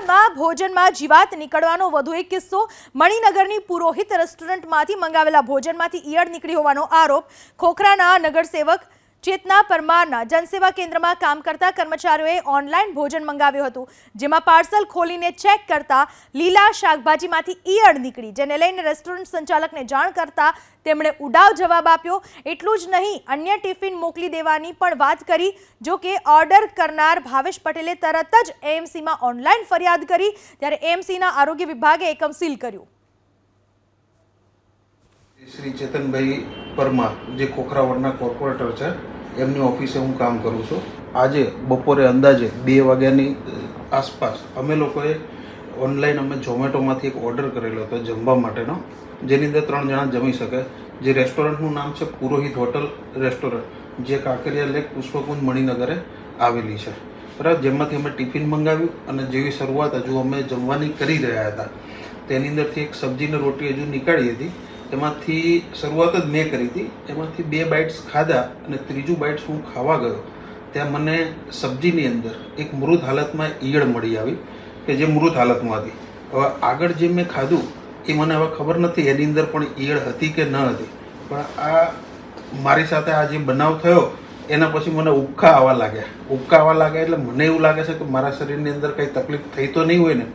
અમદાવાદમાં ભોજનમાં જીવાત નીકળવાનો વધુ એક કિસ્સો। મણિનગરની પુરોહિત રેસ્ટોરન્ટમાંથી મંગાવેલા ભોજનમાંથી ઈયળ નીકળી હોવાનો આરોપ। ખોખરાના નગરસેવક ચેતના પરમારના જનસેવા કેન્દ્રમાં કામ કરતા કર્મચારીઓએ ઓનલાઈન ભોજન મંગાવ્યું હતું, જેમાં પાર્સલ ખોલીને ચેક કરતા લીલા શાકભાજીમાંથી ઈયળ નીકળી, જેને લઈને રેસ્ટોરન્ટ સંચાલકને જાણ કરતા તેમણે ઉડાવ જવાબ આપ્યો। એટલું જ નહીં, અન્ય ટિફિન મોકલી દેવાની પણ વાત કરી। જો કે ઓર્ડર કરનાર ભાવેશ પટેલે તરત જ એએમસીમાં ઓનલાઈન ફરિયાદ કરી, ત્યારે એએમસીના આરોગ્ય વિભાગે એકમ સીલ કર્યું। श्री चेतनभाई परमार जे खोखरावड़ना कोर्पोरेटर है एमनी ऑफिसे हूँ काम करूँ छूँ। आज बपोरे अंदाजे 2 वाग्यानी आसपास अमे लोकोए ऑनलाइन अमे जोमेटो में एक ऑर्डर करेलो हतो जमवा माटेनो, जेनी अंदर 3 जणा जमी सके। जे रेस्टोरंटनुं नाम छे पुरोहित होटल रेस्टोरंट, जे काकरिया लेक पुष्पकुंज मणिनगरे आवेली छे। बराबर, जेमांथी अमे टिफिन मंगाव्युं अने जेवी शरूआत हजू अमे जमवानी करी रह्या हता तेनी अंदरथी एक सब्जी ने रोटी हजू निकाળી हती। एमांथी शरूआत ज मैं करी थी। एमांथी 2 बाइट्स खाधा अने त्रीजू बाइट्स हूँ खावा गयो त्यां मने सब्जीनी अंदर एक मृत हालत में ईयळ मळी आवी के जे मृत हालत में हती। हवे आगळ जे मैं खाधुं ए मने हवे खबर नथी एनी अंदर पण ईयळ हती के न हती, पण आ मारी साथे आ जे बनाव थयो एना पछी मने उबका आवा लाग्या। उबका आवा लाग्या एटले मने एवुं लागे छे के मारा शरीरनी अंदर कई तकलीफ थई तो नहीं होय ने।